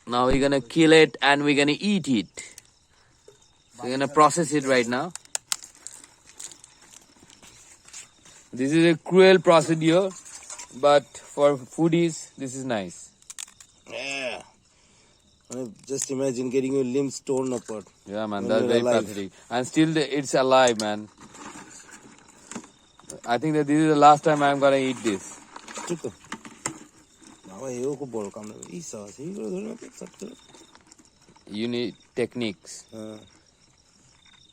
Now we're gonna kill it and we're gonna eat it. We're gonna process it right now. This is a cruel procedure, but for foodies, this is nice. Yeah. Just imagine getting your limbs torn apart. Yeah, man, that's very pathetic. And still, it's alive, man. I think that this is the last time I'm gonna eat this. You need techniques.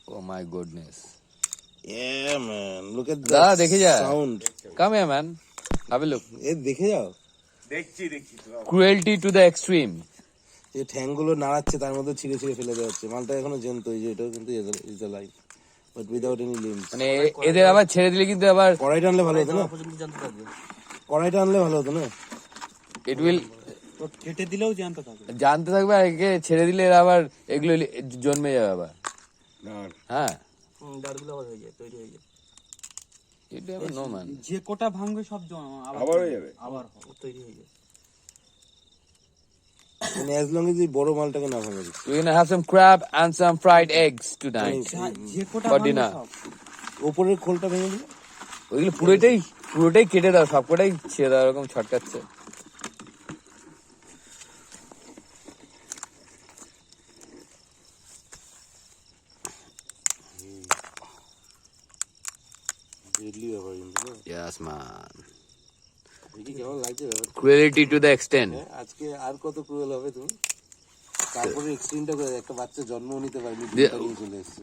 Oh my goodness. Yeah, man. Look at that sound. Come here, man. Have a look. দেখে যাও Cruelty to the extreme. যে ঠ্যাংগুলো নাড়াচ্ছে তার মধ্যে ছিঁড়ে ছিঁড়ে ফেলে দেওয়া হচ্ছে মালটা এখনো জ্যান্ত এই যে এটাও কিন্তু is life but without any limbs মানে এদের আবার ছেড়ে দিলে কিন্তু আবার কড়াইটা আনলে ভালো হতো না কড়াইটা আনলে ভালো হতো না ইট উইল কেটে দিলেও জানতে থাকবে আর একে ছেড়ে দিলে এরা আবার এগুলো জন্মে যাবে আবার হ্যাঁ দাঁড়গুলো আবার হয়ে যায় তৈরি হয়ে যায় এটা আবার নো ম্যান যে কোটা ভাঙবে সব আবার হয়ে যাবে আবার তৈরি হয়ে যায় And as long as the বড় মালটাকে না ভাঙে দিচ্ছি we're gonna have some crab and some fried eggs tonight for dinner. উপরের খোলটা ভেঙে দিলে ওইগুলো পুরোটাই কেটে দাও সবকটাই ছেড়ে দাও এরকম ছটকাচ্ছে Yes, man. Cruelty to the extent. আজকে আর কত ক্রুয়েল হবে তুমি তারপরে এক্সট্রিমটা করে একটা বাচ্চা জন্ম নিতে পারেনি চলে এসেছে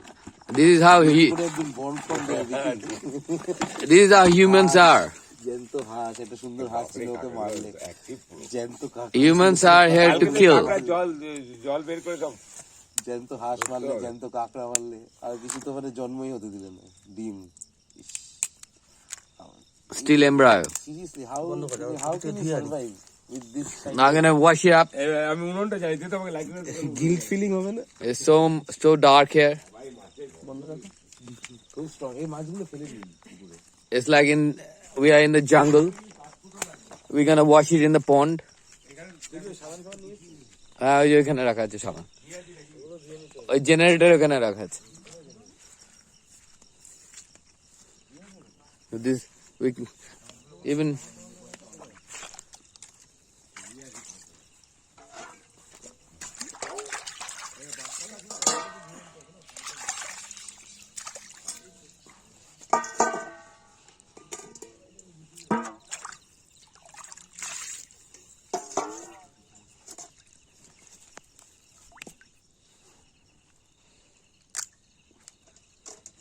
This is how humans are. জ্যান্ত হাঁস একটা সুন্দর হাঁস ছিল ওকে মারলে জ্যান্ত Humans are here to kill. জল বের করে দাও জ্যান্ত হাঁস মারলে জ্যান্ত কাঁকড়া মারলে আর কিছু তো মানে জন্মই হতে দিলে না ডিম Still embryo. Seriously, how can you survive with this? Now I'm gonna wash it up. আমি উনুনটা চাই দিতে তোমাকে লাইক গিল্ট ফিলিং হবে না It's so dark here. খুব স্ট্রং এই মাছগুলো ফেলে দিন It's like we are in the jungle. We're gonna wash it in the pond. ওইখানে রাখা আছে সাবান ওই জেনারেটর ওখানে রাখা আছে this we even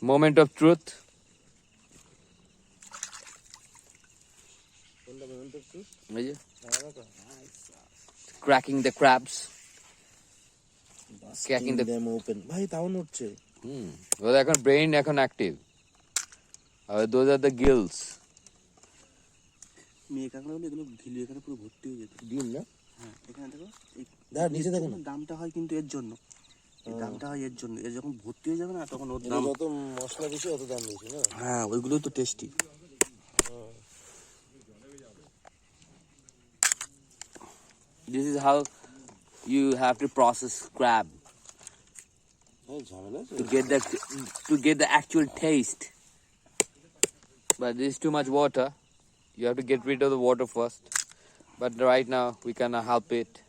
moment of truth. Cracking the crabs. Cracking them open ভাই তাও নড়ছে ওদের এখন ব্রেইন এখন অ্যাক্টিভ আর those are the gills মেয়ে কাঁকড়াগুলো এগুলো ঢিলে এখানে পুরো ভর্তি হয়ে যেত ডিম না হ্যাঁ এখানে দেখো দাঁড় নিচে দেখো না দামটা হয় কিন্তু এর জন্য এই দামটা হয় এর জন্য এর যখন ভর্তি হয়ে যাবে না তখন ওর দাম যত মশলা বেশি অত দাম বেশি না হ্যাঁ ওইগুলোই তো tasty This is how you have to process crab to get the actual taste. But this is too much water. You have to get rid of the water first. But right now we cannot help it.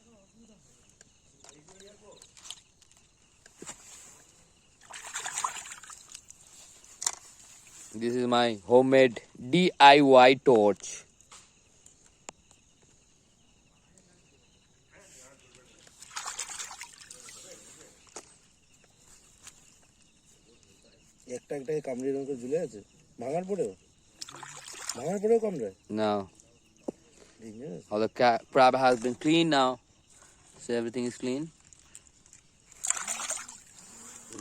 This is my homemade DIY torch. একটা কামড়ে এরকম করে ঝুলে আছে ভাঙার পরেও কামড়ায় No. All the crab has been cleaned now. So everything is clean.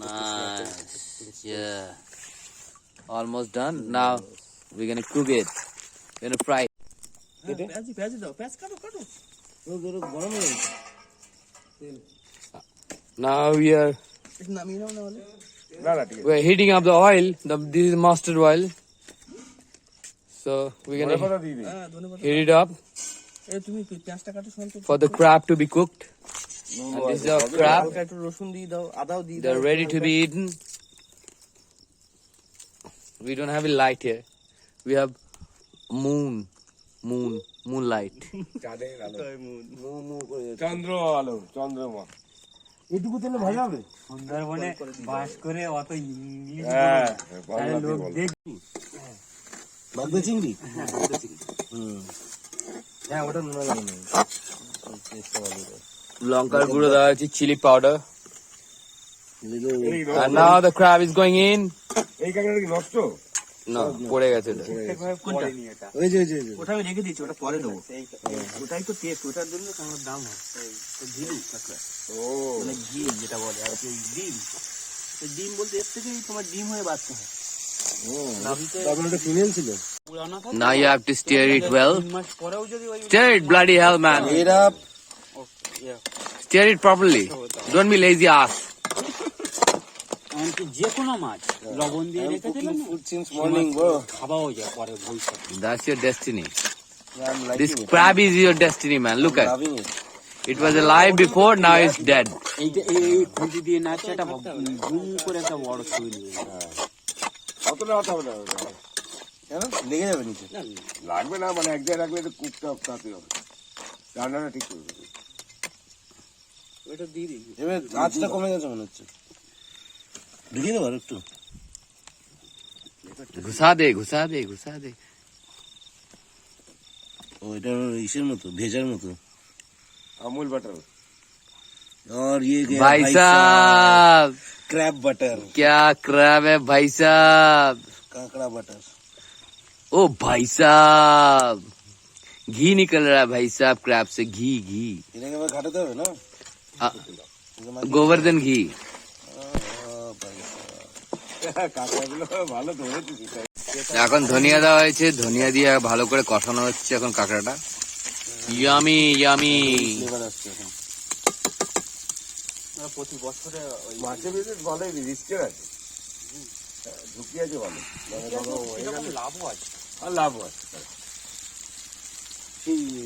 Nice. Yeah. Almost done. Now we're gonna cook it. We're gonna fry it. Now we're heating up the oil. This is mustard oil. So we're ধনে gonna পাতা দিয়ে দিই। হ্যাঁ ধন্যবাদ heat it up তুমি পেঁয়াজটা কাটো শুনতে for the crab to be cooked. And this is our crab. হালকা একটু রসুন দিয়ে দাও আদাও দিয়ে দাও They're ready to be eaten. We don't have a light here. We have moonlight. চাঁদের আলো। মু মু করে চন্দ্র আলো, চন্দ্রমা। এটুকু তেলে ভাজা হবে? সুন্দরবনে বাস করে অত ইংলিশ হ্যাঁ, তাহলে লোক দেখবি বাগদা চিংড়ি? হ্যাঁ, ওটা নুন লাগে না। Lankar guro deowa hoyeche chili powder. And now the crab is going in. এই কাঁকড়াটা কি নষ্ট? No, পড়ে গেছে এটা। কোনটা ওই যে, ওই যে, ওই যে। ওটা আমি রেখে দিচ্ছি ওটা পরে দেবো ওটাই তো টেস্ট ওটার জন্য তো আমার দাম হয় ঘিলু কাঁকড়া ও, মানে ঘি যেটা বলে আর কি ডিম তো ডিম বলতে এর থেকেই তোমার ডিম হয়ে বাচ্চা হয় তারপরে ওটা ফিমেল ছিল? Now you have to stir it well. 3 মাস পরেও যদি ওই Stir it, bloody hell, man. এরা Stir it properly. Don't be lazy ass. এমনকি যে কোনো মাছ লবণ দিয়ে রেখে দিলে না ফুড সিন্স মর্নিং ব্রো। খাওয়াও যায় পরে ভবিষ্যতে That's your destiny. I'm liking This it. crab is your destiny, man. Look at. Loving it. It was alive before, now it's dead. এইটা এই খুঁটি দিয়ে নাচছে একটা বুম করে একটা বড় ছুরি নিয়ে অতটা হতে হবে না। কেন? লেগে যাবে নিচে। লাগবে না, মানে এক জায়গায় রাখলে একটু কুকটা তাতে হবে। রান্নাটা ঠিক করবে। ওটা দিয়ে দিই এবার আঁচটা কমে গেছে মনে হচ্ছে। ঢুকিয়ে দেবো আর একটু। ঘুষা দে, ঘুষা দে, ঘুষা দে। ও, এটা ইসের মতো, ভেজার মতো। আমুল বাটার। और ये गया भाई साहब, क्रैब बटर, क्या crab है भाई साहब? काकड़ा बटर। ओ भाई साहब, घी निकल रहा है भाई साहब crab से, घी घी এটাকে আবার ঘাটাতে হবে না? गोवर्धन घी। কাকড়াগুলো ভালো ধরেছিস। এখন ধনিয়া দেওয়া হয়েছে, ধনিয়া দিয়ে ভালো করে কষানো হচ্ছে এখন কাঁকড়াটা। Yummy yummy. ফ্লেভার আসছে এখন। প্রতি বছরে মাছের বিজনেস ভালোই রিস্কের আছে। ঝুঁকি আছে ভালো। লাভও আছে আর লাভও আছে।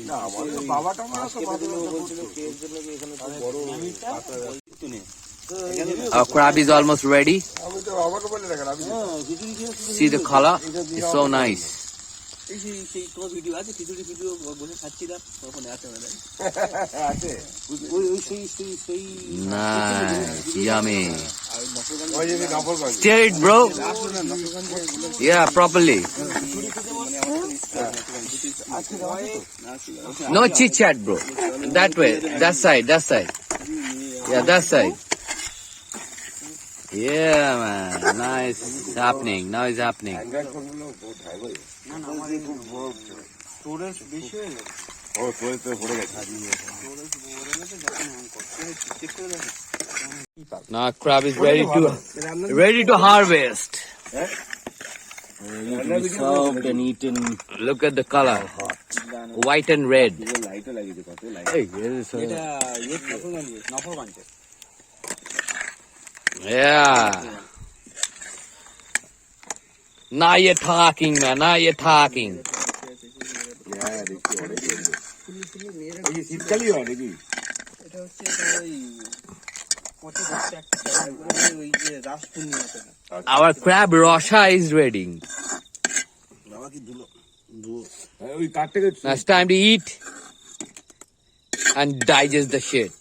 না, আমাদের বাবাটা মনে হয় তো মাঝে মাঝে বলছিল যে এর জন্য কি এখানে খুব বড় কাঁকড়া। Our crab is almost ready. আমি তো বাবাকে বলে রাখলাম, আমি See the color? It's so nice. এই সেই তোমার ভিডিও আছে খিচুড়ি ভিডিও বসে খাচ্ছিলাম তখন আছে মানে আছে। ওই সেই সেই সেই Nice, yummy. ওই যে নফল করে। Stir it, bro. Yeah, properly. No chit chat, bro. That way, that side, that side. Yeah, that side. Yeah, man. Nice. It's happening. Now it's happening. Storage বেশি হয়ে গেছে ও, তোর তো পড়ে গেছে। Now crab is ready to harvest. Served and eaten. Look at the color. White and red. লাইটও লাগিয়েছে, কত লাইট। Hey, here is এটা নফলগঞ্জে Yeah. Now you're talking, man. Now you're talking. শীতকালই হয় নাকি? এটা হচ্ছে ওই পথে বসে একটা ওই যে রাস পূর্ণিমাতে Our crab rosha is ready. বাবা কি ধুলো ওই কাঠটাকে Now it's time to eat and digest the shit.